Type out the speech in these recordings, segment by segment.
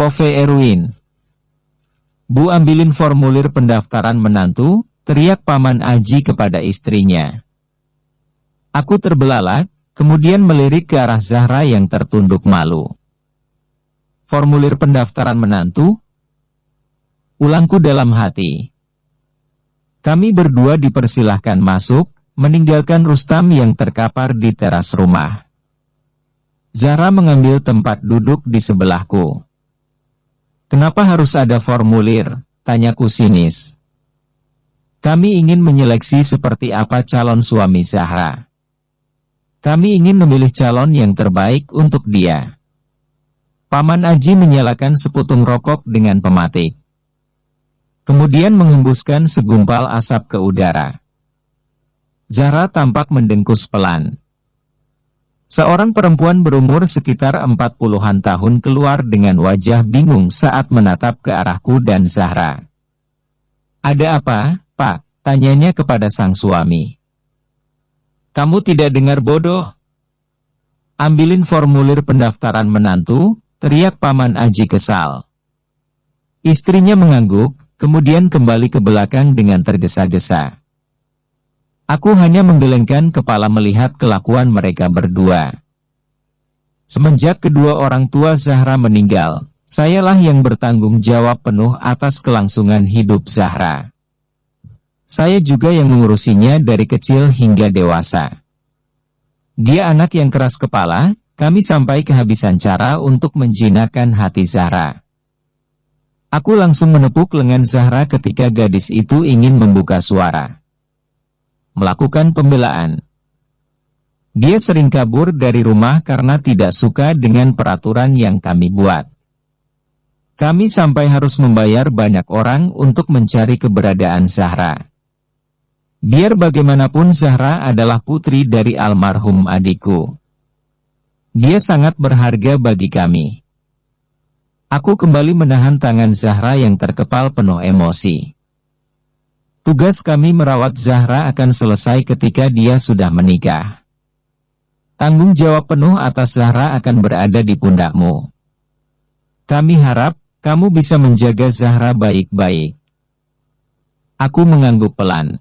Pove Erwin. Bu, ambilin formulir pendaftaran menantu, teriak Paman Aji kepada istrinya. Aku terbelalak, kemudian melirik ke arah Zahra yang tertunduk malu. Formulir pendaftaran menantu? Ulangku dalam hati. Kami berdua dipersilahkan masuk, meninggalkan Rustam yang terkapar di teras rumah. Zahra mengambil tempat duduk di sebelahku. Kenapa harus ada formulir? Tanyaku sinis. Kami ingin menyeleksi seperti apa calon suami Zahra. Kami ingin memilih calon yang terbaik untuk dia. Paman Aji menyalakan seputung rokok dengan pematik. Kemudian menghembuskan segumpal asap ke udara. Zahra tampak mendengkus pelan. Seorang perempuan berumur sekitar 40-an tahun keluar dengan wajah bingung saat menatap ke arahku dan Zahra. Ada apa, Pak? Tanyanya kepada sang suami. Kamu tidak dengar bodoh? Ambilin formulir pendaftaran menantu, teriak Paman Aji kesal. Istrinya mengangguk, kemudian kembali ke belakang dengan tergesa-gesa. Aku hanya menggelengkan kepala melihat kelakuan mereka berdua. Semenjak kedua orang tua Zahra meninggal, sayalah yang bertanggung jawab penuh atas kelangsungan hidup Zahra. Saya juga yang mengurusinya dari kecil hingga dewasa. Dia anak yang keras kepala, kami sampai kehabisan cara untuk menjinakkan hati Zahra. Aku langsung menepuk lengan Zahra ketika gadis itu ingin membuka suara. Melakukan pembelaan. Dia sering kabur dari rumah karena tidak suka dengan peraturan yang kami buat. Kami sampai harus membayar banyak orang untuk mencari keberadaan Zahra. Biar bagaimanapun Zahra adalah putri dari almarhum adikku. Dia sangat berharga bagi kami. Aku kembali menahan tangan Zahra yang terkepal penuh emosi. Tugas kami merawat Zahra akan selesai ketika dia sudah menikah. Tanggung jawab penuh atas Zahra akan berada di pundakmu. Kami harap kamu bisa menjaga Zahra baik-baik. Aku mengangguk pelan.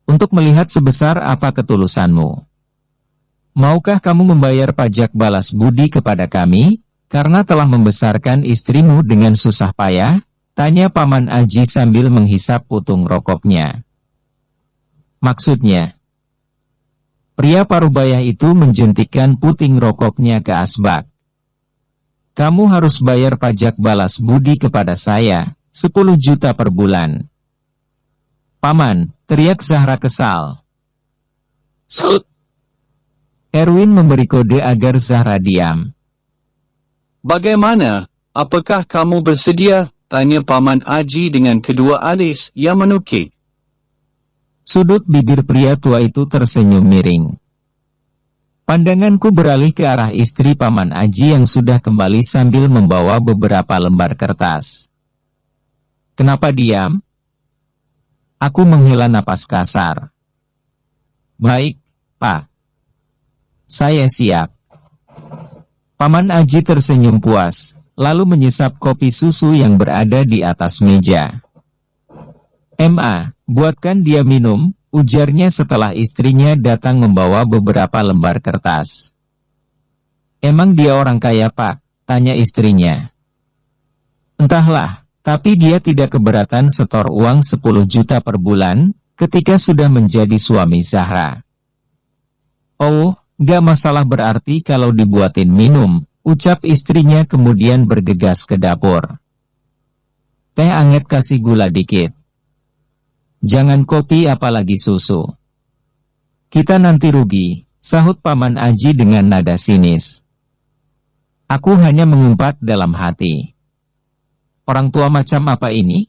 Untuk melihat sebesar apa ketulusanmu. Maukah kamu membayar pajak balas budi kepada kami, karena telah membesarkan istrimu dengan susah payah? Tanya Paman Aji sambil menghisap putung rokoknya. Maksudnya? Pria parubaya itu menjentikkan puting rokoknya ke asbak. Kamu harus bayar pajak balas budi kepada saya, 10 juta per bulan. Paman, teriak Zahra kesal. Sut! Erwin memberi kode agar Zahra diam. Bagaimana? Apakah kamu bersedia? Tanya Paman Aji dengan kedua alis yang menukik. Sudut bibir pria tua itu tersenyum miring. Pandanganku beralih ke arah istri Paman Aji yang sudah kembali sambil membawa beberapa lembar kertas. Kenapa diam? Aku menghela napas kasar. Baik, Pak. Saya siap. Paman Aji tersenyum puas, lalu menyesap kopi susu yang berada di atas meja. Ma, buatkan dia minum, ujarnya setelah istrinya datang membawa beberapa lembar kertas. Emang dia orang kaya, Pak? Tanya istrinya. Entahlah, tapi dia tidak keberatan setor uang 10 juta per bulan, ketika sudah menjadi suami Zahra. Oh, gak masalah berarti kalau dibuatin minum, ucap istrinya kemudian bergegas ke dapur. Teh anget kasih gula dikit. Jangan kopi apalagi susu. Kita nanti rugi, sahut Paman Aji dengan nada sinis. Aku hanya mengumpat dalam hati. Orang tua macam apa ini?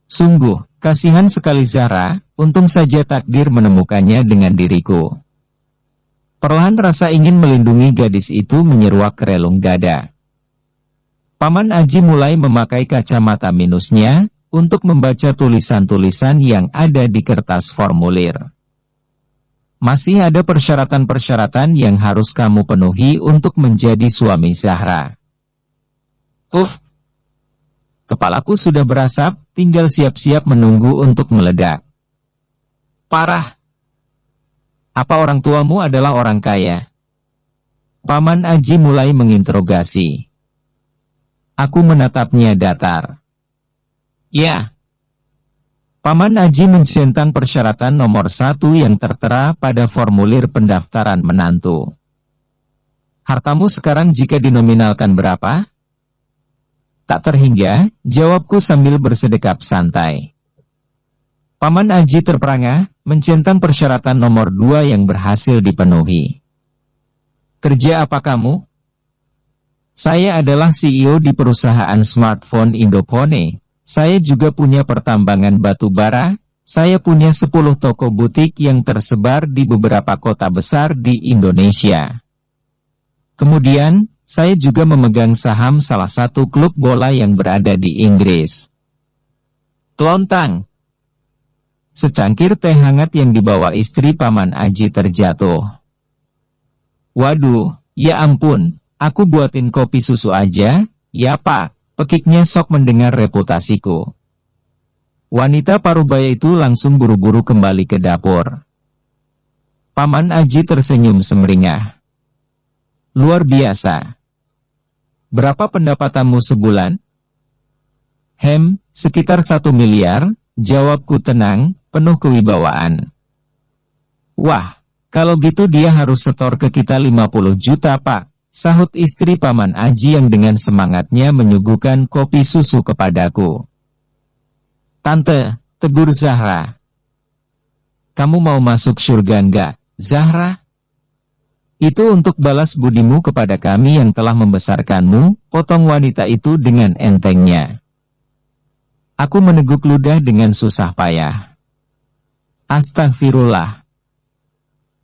Sungguh, kasihan sekali Zahra, untung saja takdir menemukannya dengan diriku. Perlahan rasa ingin melindungi gadis itu menyeruak ke relung dada. Paman Aji mulai memakai kacamata minusnya, untuk membaca tulisan-tulisan yang ada di kertas formulir. Masih ada persyaratan-persyaratan yang harus kamu penuhi untuk menjadi suami Zahra. Kepalaku sudah berasap, tinggal siap-siap menunggu untuk meledak. Parah. Apa orang tuamu adalah orang kaya? Paman Aji mulai menginterogasi. Aku menatapnya datar. Ya. Paman Aji mencentang persyaratan nomor 1 yang tertera pada formulir pendaftaran menantu. Hartamu sekarang jika dinominalkan berapa? Tak terhingga, jawabku sambil bersedekap santai. Paman Aji terperangah, mencentang persyaratan nomor 2 yang berhasil dipenuhi. Kerja apa kamu? Saya adalah CEO di perusahaan smartphone Indopone. Saya juga punya pertambangan batu bara. Saya punya 10 toko butik yang tersebar di beberapa kota besar di Indonesia. Kemudian, saya juga memegang saham salah satu klub bola yang berada di Inggris. Telontang. Secangkir teh hangat yang dibawa istri Paman Aji terjatuh. Waduh, ya ampun, aku buatin kopi susu aja, ya Pak, pekiknya sok mendengar reputasiku. Wanita parubaya itu langsung buru-buru kembali ke dapur. Paman Aji tersenyum semeringah. Luar biasa. Berapa pendapatanmu sebulan? Sekitar 1 miliar, jawabku tenang, penuh kewibawaan. Wah, kalau gitu dia harus setor ke kita 50 juta Pak, sahut istri Paman Aji yang dengan semangatnya menyuguhkan kopi susu kepadaku. Tante, tegur Zahra. Kamu mau masuk surga enggak, Zahra? Itu untuk balas budimu kepada kami yang telah membesarkanmu, potong wanita itu dengan entengnya. Aku meneguk ludah dengan susah payah. Astagfirullah.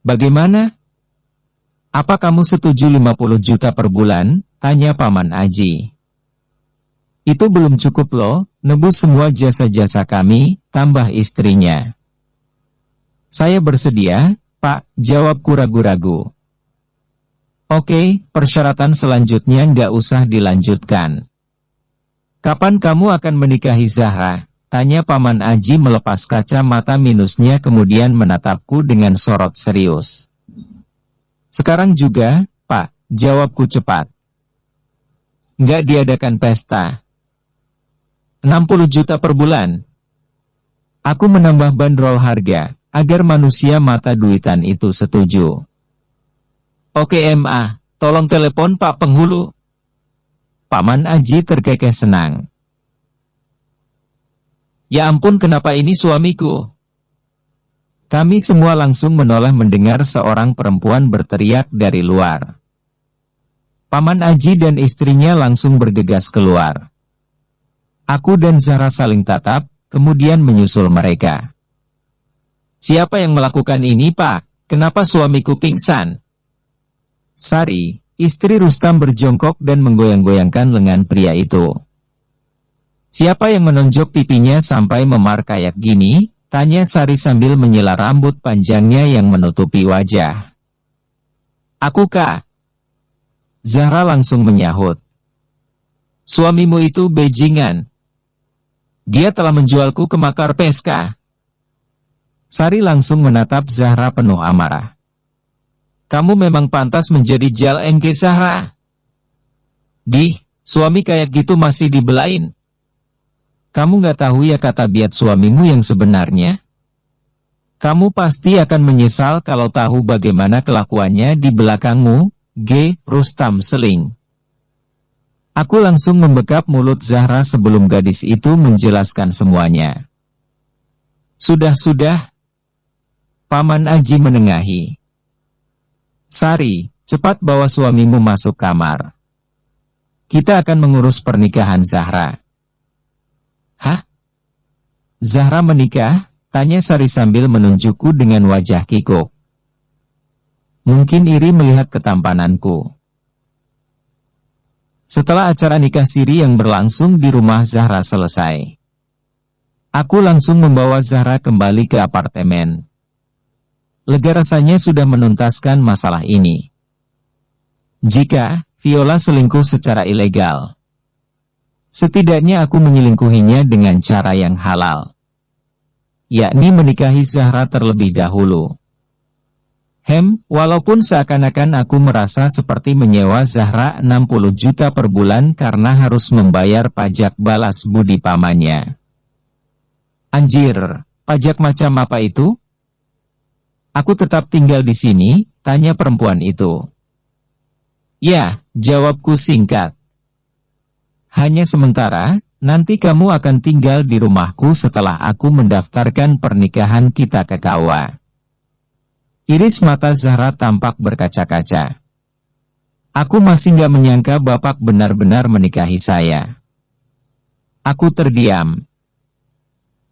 Bagaimana? Apa kamu setuju 50 juta per bulan? Tanya Paman Aji. Itu belum cukup loh, nebus semua jasa-jasa kami, tambah istrinya. Saya bersedia, Pak, jawabku ragu-ragu. Oke, persyaratan selanjutnya nggak usah dilanjutkan. Kapan kamu akan menikahi Zahra? Tanya Paman Aji melepas kaca mata minusnya kemudian menatapku dengan sorot serius. Sekarang juga, Pak, jawabku cepat. Nggak diadakan pesta. 60 juta per bulan. Aku menambah bandrol harga, agar manusia mata duitan itu setuju. Oke MA, tolong telepon Pak Penghulu. Paman Aji terkekeh senang. Ya ampun kenapa ini suamiku? Kami semua langsung menoleh mendengar seorang perempuan berteriak dari luar. Paman Aji dan istrinya langsung bergegas keluar. Aku dan Zahra saling tatap, kemudian menyusul mereka. Siapa yang melakukan ini Pak? Kenapa suamiku pingsan? Sari, istri Rustam berjongkok dan menggoyang-goyangkan lengan pria itu. Siapa yang menonjok pipinya sampai memar kayak gini? Tanya Sari sambil menyela rambut panjangnya yang menutupi wajah. Aku Kak. Zahra langsung menyahut. Suamimu itu bajingan. Dia telah menjualku ke Makar Peska. Sari langsung menatap Zahra penuh amarah. Kamu memang pantas menjadi jal engke Zahra. Suami kayak gitu masih dibelain. Kamu nggak tahu ya kata biat suamimu yang sebenarnya? Kamu pasti akan menyesal kalau tahu bagaimana kelakuannya di belakangmu, Rustam seling. Aku langsung membekap mulut Zahra sebelum gadis itu menjelaskan semuanya. Sudah. Paman Aji menengahi. Sari, cepat bawa suamimu masuk kamar. Kita akan mengurus pernikahan Zahra. Hah? Zahra menikah? Tanya Sari sambil menunjukku dengan wajah kikuk. Mungkin iri melihat ketampananku. Setelah acara nikah siri yang berlangsung di rumah Zahra selesai, aku langsung membawa Zahra kembali ke apartemen. Lega rasanya sudah menuntaskan masalah ini. Jika Viola selingkuh secara ilegal, Setidaknya aku menyelingkuhinya dengan cara yang halal, yakni menikahi Zahra terlebih dahulu. Walaupun seakan-akan aku merasa seperti menyewa Zahra 60 juta per bulan karena harus membayar pajak balas budi pamannya. Anjir, pajak macam apa itu? Aku tetap tinggal di sini, tanya perempuan itu. Ya, jawabku singkat. Hanya sementara, nanti kamu akan tinggal di rumahku setelah aku mendaftarkan pernikahan kita ke KUA. Iris mata Zahra tampak berkaca-kaca. Aku masih nggak menyangka Bapak benar-benar menikahi saya. Aku terdiam.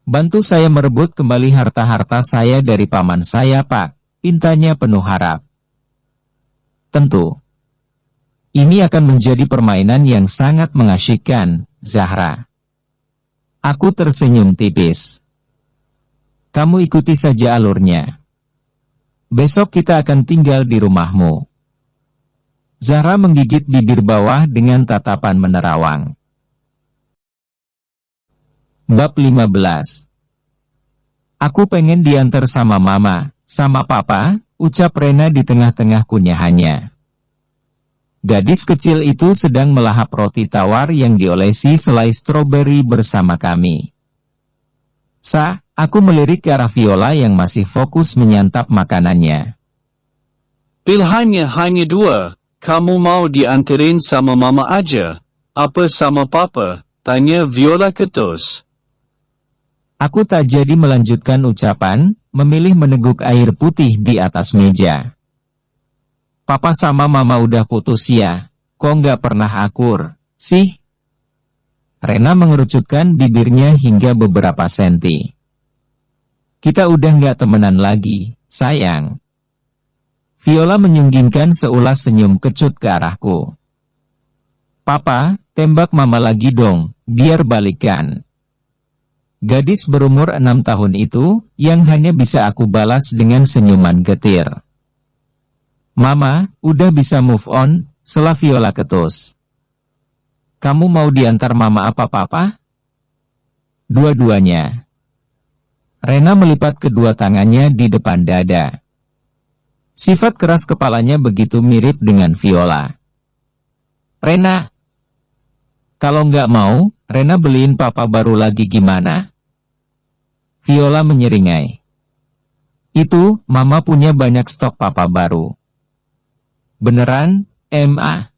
Bantu saya merebut kembali harta-harta saya dari paman saya, Pak, pintanya penuh harap. Tentu. Ini akan menjadi permainan yang sangat mengasyikkan, Zahra. Aku tersenyum tipis. Kamu ikuti saja alurnya. Besok kita akan tinggal di rumahmu. Zahra menggigit bibir bawah dengan tatapan menerawang. Bab 15. Aku pengen diantar sama mama, sama papa, ucap Rena di tengah-tengah kunyahannya. Gadis kecil itu sedang melahap roti tawar yang diolesi selai stroberi bersama kami. Aku melirik ke arah Viola yang masih fokus menyantap makanannya. Pilihannya hanya dua, kamu mau dianterin sama mama aja, apa sama papa, tanya Viola ketus. Aku tak jadi melanjutkan ucapan, memilih meneguk air putih di atas meja. Papa sama mama udah putus ya, kok nggak pernah akur, sih? Rena mengerucutkan bibirnya hingga beberapa senti. Kita udah nggak temenan lagi, sayang. Viola menyunggingkan seulas senyum kecut ke arahku. Papa, tembak mama lagi dong, biar balikan. Gadis berumur 6 tahun itu, yang hanya bisa aku balas dengan senyuman getir. Mama, udah bisa move on, sela Viola ketus. Kamu mau diantar mama apa papa? Dua-duanya. Rena melipat kedua tangannya di depan dada. Sifat keras kepalanya begitu mirip dengan Viola. Rena, kalau nggak mau, Rena beliin papa baru lagi gimana? Viola menyeringai. Itu, mama punya banyak stok papa baru. Beneran, Ma?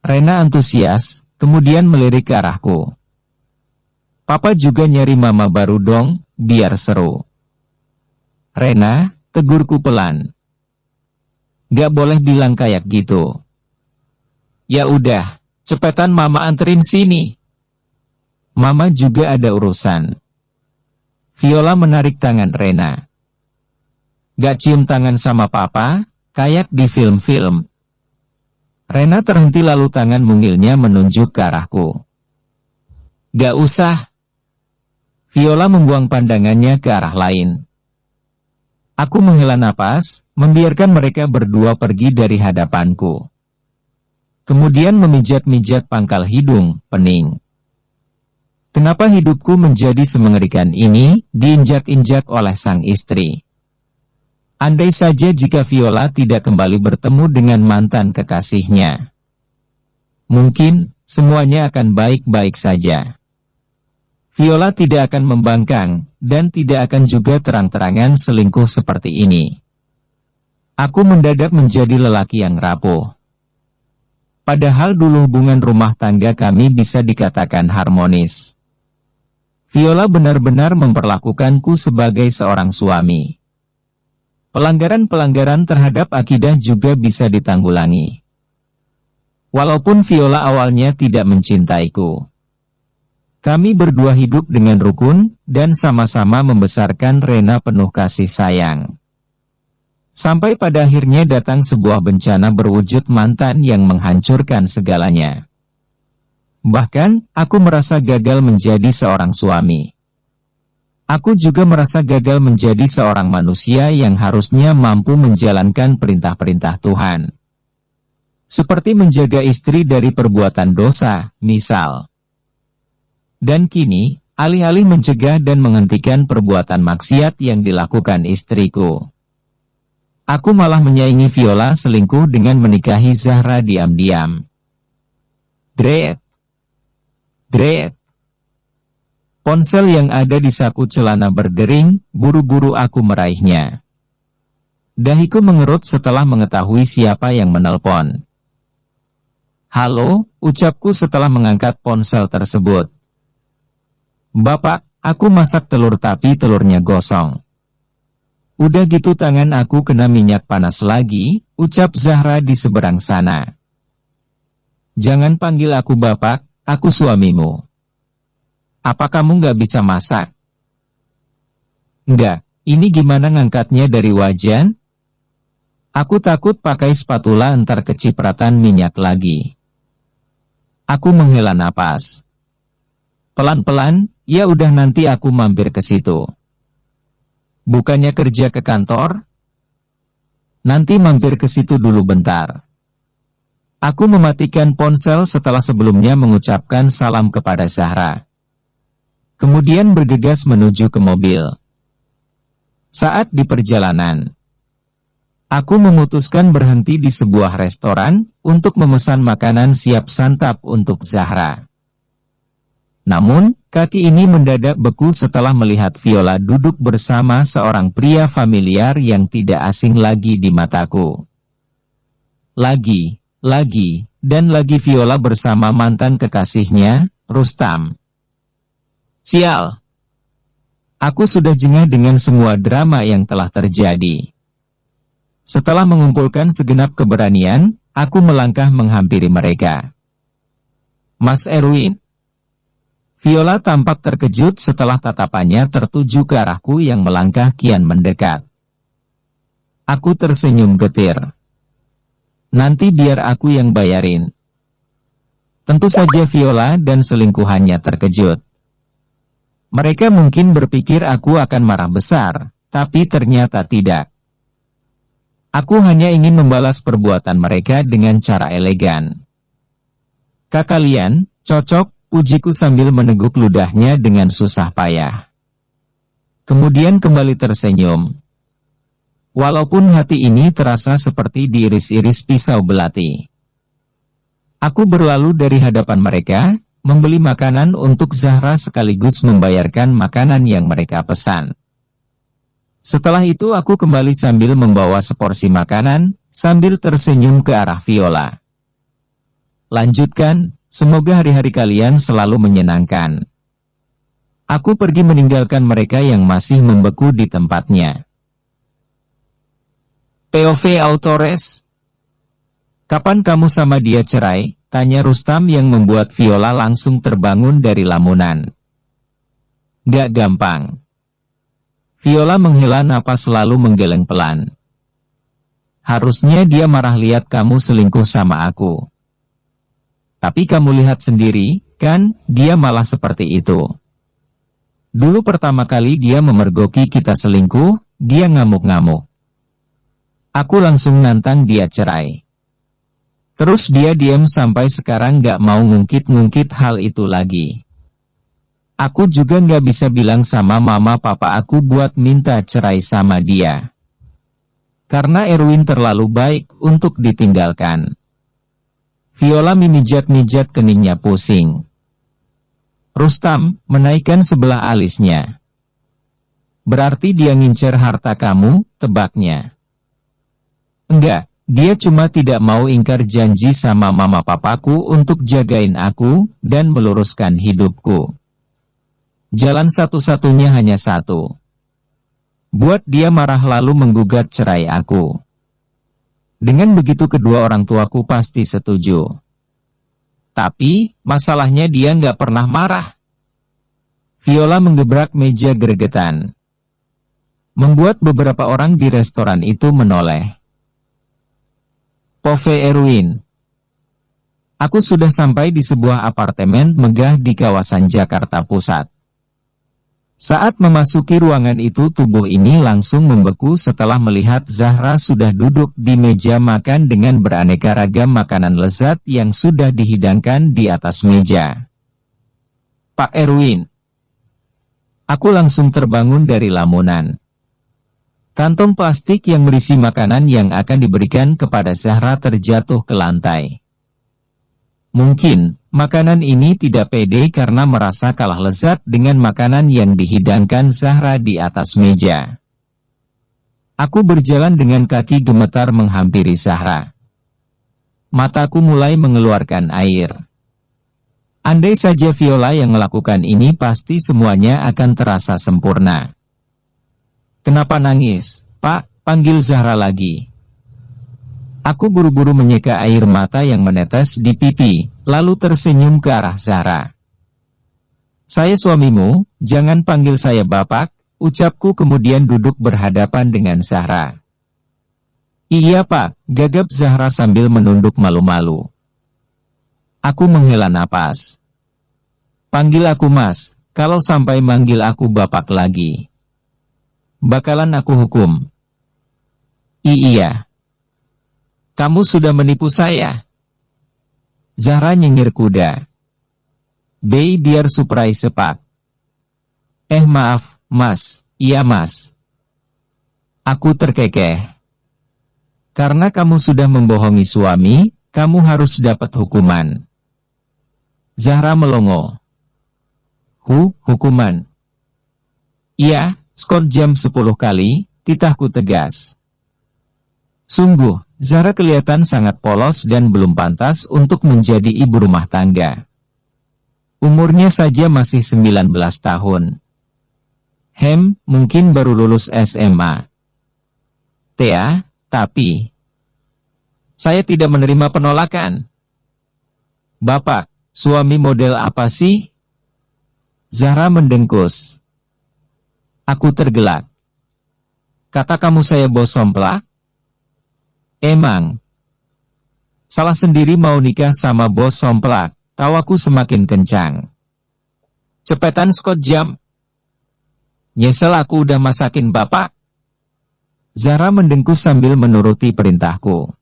Rena antusias, kemudian melirik ke arahku. Papa juga nyari mama baru dong, biar seru. Rena, tegurku pelan. Gak boleh bilang kayak gitu. Ya udah, cepetan mama anterin sini. Mama juga ada urusan. Viola menarik tangan Rena. Gak cium tangan sama papa, kayak di film-film. Rena terhenti lalu tangan mungilnya menunjuk ke arahku. Gak usah. Viola membuang pandangannya ke arah lain. Aku menghela napas, membiarkan mereka berdua pergi dari hadapanku. Kemudian memijat-mijat pangkal hidung, pening. Kenapa hidupku menjadi semengerikan ini, diinjak-injak oleh sang istri? Andai saja jika Viola tidak kembali bertemu dengan mantan kekasihnya. Mungkin, semuanya akan baik-baik saja. Viola tidak akan membangkang, dan tidak akan juga terang-terangan selingkuh seperti ini. Aku mendadak menjadi lelaki yang rapuh. Padahal dulu hubungan rumah tangga kami bisa dikatakan harmonis. Viola benar-benar memperlakukanku sebagai seorang suami. Pelanggaran-pelanggaran terhadap akidah juga bisa ditanggulangi. Walaupun Viola awalnya tidak mencintaiku. Kami berdua hidup dengan rukun, dan sama-sama membesarkan Rena penuh kasih sayang. Sampai pada akhirnya datang sebuah bencana berwujud mantan yang menghancurkan segalanya. Bahkan, aku merasa gagal menjadi seorang suami. Aku juga merasa gagal menjadi seorang manusia yang harusnya mampu menjalankan perintah-perintah Tuhan. Seperti menjaga istri dari perbuatan dosa, misal. Dan kini, alih-alih mencegah dan menghentikan perbuatan maksiat yang dilakukan istriku, aku malah menyaingi Viola selingkuh dengan menikahi Zahra diam-diam. Dret. Dret. Ponsel yang ada di saku celana berdering, buru-buru aku meraihnya. Dahiku mengerut setelah mengetahui siapa yang menelpon. Halo, ucapku setelah mengangkat ponsel tersebut. Bapak, aku masak telur tapi telurnya gosong. Udah gitu tangan aku kena minyak panas lagi, ucap Zahra di seberang sana. Jangan panggil aku bapak, aku suamimu. Apa kamu nggak bisa masak? Enggak, ini gimana ngangkatnya dari wajan? Aku takut pakai spatula ntar kecipratan minyak lagi. Aku menghela napas. Pelan-pelan, ya udah nanti aku mampir ke situ. Bukannya kerja ke kantor? Nanti mampir ke situ dulu bentar. Aku mematikan ponsel setelah sebelumnya mengucapkan salam kepada Zahra. Kemudian bergegas menuju ke mobil. Saat di perjalanan, aku memutuskan berhenti di sebuah restoran untuk memesan makanan siap santap untuk Zahra. Namun, kaki ini mendadak beku setelah melihat Viola duduk bersama seorang pria familiar yang tidak asing lagi di mataku. Lagi, dan lagi Viola bersama mantan kekasihnya, Rustam. Sial! Aku sudah jengah dengan semua drama yang telah terjadi. Setelah mengumpulkan segenap keberanian, aku melangkah menghampiri mereka. Mas Erwin? Viola tampak terkejut setelah tatapannya tertuju ke arahku yang melangkah kian mendekat. Aku tersenyum getir. Nanti biar aku yang bayarin. Tentu saja Viola dan selingkuhannya terkejut. Mereka mungkin berpikir aku akan marah besar, tapi ternyata tidak. Aku hanya ingin membalas perbuatan mereka dengan cara elegan. Kalian, cocok, ujiku sambil meneguk ludahnya dengan susah payah. Kemudian kembali tersenyum. Walaupun hati ini terasa seperti diiris-iris pisau belati. Aku berlalu dari hadapan mereka, membeli makanan untuk Zahra sekaligus membayarkan makanan yang mereka pesan. Setelah itu aku kembali sambil membawa seporsi makanan, sambil tersenyum ke arah Viola. Lanjutkan, semoga hari-hari kalian selalu menyenangkan. Aku pergi meninggalkan mereka yang masih membeku di tempatnya. POV Autores. Kapan kamu sama dia cerai? Tanya Rustam yang membuat Viola langsung terbangun dari lamunan. Gak gampang. Viola menghela napas lalu menggeleng pelan. Harusnya dia marah lihat kamu selingkuh sama aku. Tapi kamu lihat sendiri, kan, dia malah seperti itu. Dulu pertama kali dia memergoki kita selingkuh, dia ngamuk-ngamuk. Aku langsung nantang dia cerai. Terus dia diam sampai sekarang gak mau ngungkit-ngungkit hal itu lagi. Aku juga gak bisa bilang sama mama papa aku buat minta cerai sama dia. Karena Erwin terlalu baik untuk ditinggalkan. Viola memijat-mijat keningnya pusing. Rustam menaikkan sebelah alisnya. Berarti dia ngincer harta kamu, tebaknya. Enggak. Dia cuma tidak mau ingkar janji sama mama papaku untuk jagain aku dan meluruskan hidupku. Jalan satu-satunya hanya satu. Buat dia marah lalu menggugat cerai aku. Dengan begitu kedua orang tuaku pasti setuju. Tapi, masalahnya dia nggak pernah marah. Viola menggebrak meja gregetan. Membuat beberapa orang di restoran itu menoleh. POV Erwin. Aku sudah sampai di sebuah apartemen megah di kawasan Jakarta Pusat. Saat memasuki ruangan itu tubuh ini langsung membeku setelah melihat Zahra sudah duduk di meja makan dengan beraneka ragam makanan lezat yang sudah dihidangkan di atas meja. Pak Erwin. Aku langsung terbangun dari lamunan. Kantong plastik yang berisi makanan yang akan diberikan kepada Zahra terjatuh ke lantai. Mungkin, makanan ini tidak pede karena merasa kalah lezat dengan makanan yang dihidangkan Zahra di atas meja. Aku berjalan dengan kaki gemetar menghampiri Zahra. Mataku mulai mengeluarkan air. Andai saja Viola yang melakukan ini, pasti semuanya akan terasa sempurna. Kenapa nangis, Pak? Panggil Zahra lagi. Aku buru-buru menyeka air mata yang menetes di pipi, lalu tersenyum ke arah Zahra. Saya suamimu, jangan panggil saya Bapak, ucapku kemudian duduk berhadapan dengan Zahra. Iya Pak, gagap Zahra sambil menunduk malu-malu. Aku menghela napas. Panggil aku Mas, kalau sampai manggil aku Bapak lagi, bakalan aku hukum. Iya. Kamu sudah menipu saya. Zahra nyengir kuda. Biar surprise Pak. Maaf, Mas. Iya Mas. Aku terkekeh. Karena kamu sudah membohongi suami, kamu harus dapat hukuman. Zahra melongo. Hukuman? Iya, skor jam 10 kali, titahku tegas. Sungguh, Zahra kelihatan sangat polos dan belum pantas untuk menjadi ibu rumah tangga. Umurnya saja masih 19 tahun. Mungkin baru lulus SMA. Tapi saya tidak menerima penolakan. Bapak, suami model apa sih? Zahra mendengkus. Aku tergelak. Kata kamu saya bos somplak? Emang? Salah sendiri mau nikah sama bos somplak, tawaku semakin kencang. Cepetan skot jam. Nyesel aku udah masakin Bapak. Zahra mendengkus sambil menuruti perintahku.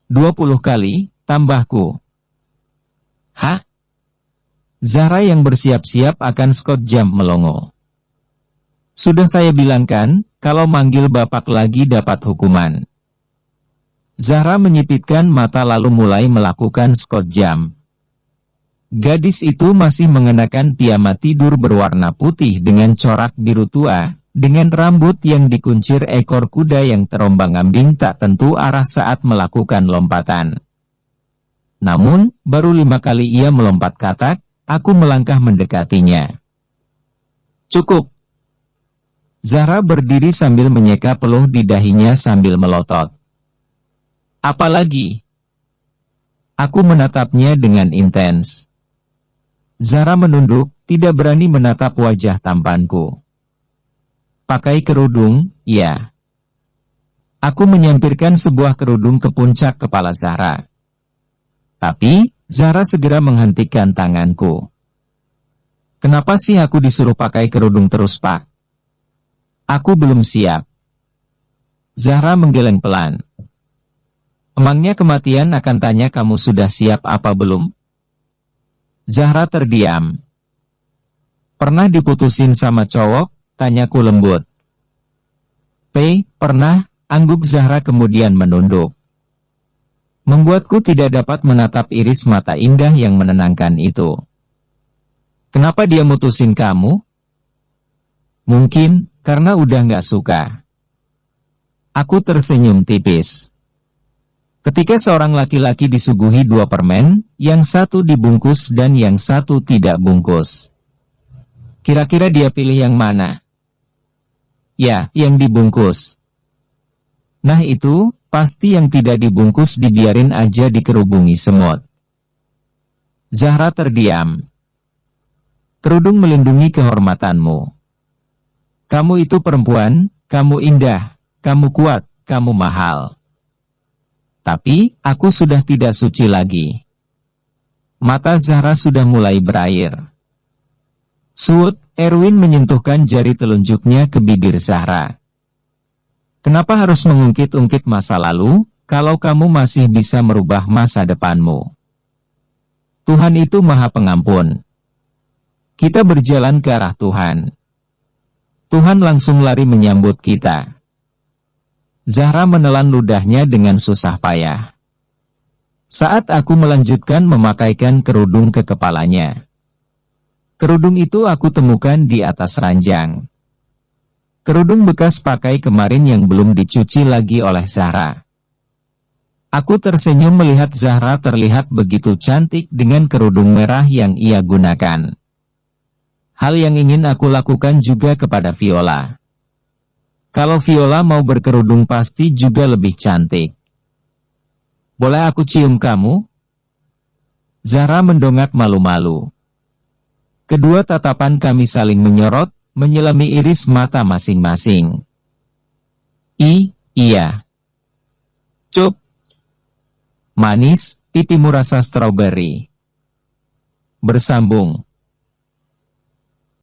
20 kali, tambahku. Hah? Zahra yang bersiap-siap akan skot jam melongo. Sudah saya bilangkan, kalau manggil Bapak lagi dapat hukuman. Zahra menyipitkan mata lalu mulai melakukan skot jam. Gadis itu masih mengenakan piyama tidur berwarna putih dengan corak biru tua, dengan rambut yang dikuncir ekor kuda yang terombang-ambing tak tentu arah saat melakukan lompatan. Namun, baru 5 kali ia melompat katak, aku melangkah mendekatinya. Cukup. Zahra berdiri sambil menyeka peluh di dahinya sambil melotot. Apalagi? Aku menatapnya dengan intens. Zahra menunduk, tidak berani menatap wajah tampanku. Pakai kerudung, ya. Aku menyampirkan sebuah kerudung ke puncak kepala Zahra. Tapi, Zahra segera menghentikan tanganku. Kenapa sih aku disuruh pakai kerudung terus, Pak? Aku belum siap. Zahra menggeleng pelan. Emangnya kematian akan tanya kamu sudah siap apa belum? Zahra terdiam. Pernah diputusin sama cowok? Tanyaku lembut. Pernah, angguk Zahra kemudian menunduk. Membuatku tidak dapat menatap iris mata indah yang menenangkan itu. Kenapa dia mutusin kamu? Mungkin, karena udah nggak suka. Aku tersenyum tipis. Ketika seorang laki-laki disuguhi 2 permen, yang satu dibungkus dan yang satu tidak bungkus. Kira-kira dia pilih yang mana? Ya, yang dibungkus. Nah itu, pasti yang tidak dibungkus dibiarin aja dikerubungi semut. Zahra terdiam. Kerudung melindungi kehormatanmu. Kamu itu perempuan, kamu indah, kamu kuat, kamu mahal. Tapi, aku sudah tidak suci lagi. Mata Zahra sudah mulai berair. Suut, Erwin menyentuhkan jari telunjuknya ke bibir Zahra. Kenapa harus mengungkit-ungkit masa lalu, kalau kamu masih bisa merubah masa depanmu? Tuhan itu Maha Pengampun. Kita berjalan ke arah Tuhan. Tuhan langsung lari menyambut kita. Zahra menelan ludahnya dengan susah payah. Saat aku melanjutkan memakaikan kerudung ke kepalanya. Kerudung itu aku temukan di atas ranjang. Kerudung bekas pakai kemarin yang belum dicuci lagi oleh Zahra. Aku tersenyum melihat Zahra terlihat begitu cantik dengan kerudung merah yang ia gunakan. Hal yang ingin aku lakukan juga kepada Viola. Kalau Viola mau berkerudung pasti juga lebih cantik. Boleh aku cium kamu? Zahra mendongak malu-malu. Kedua tatapan kami saling menyorot, menyelami iris mata masing-masing. Iya. Cup. Manis, pipimu rasa stroberi. Bersambung.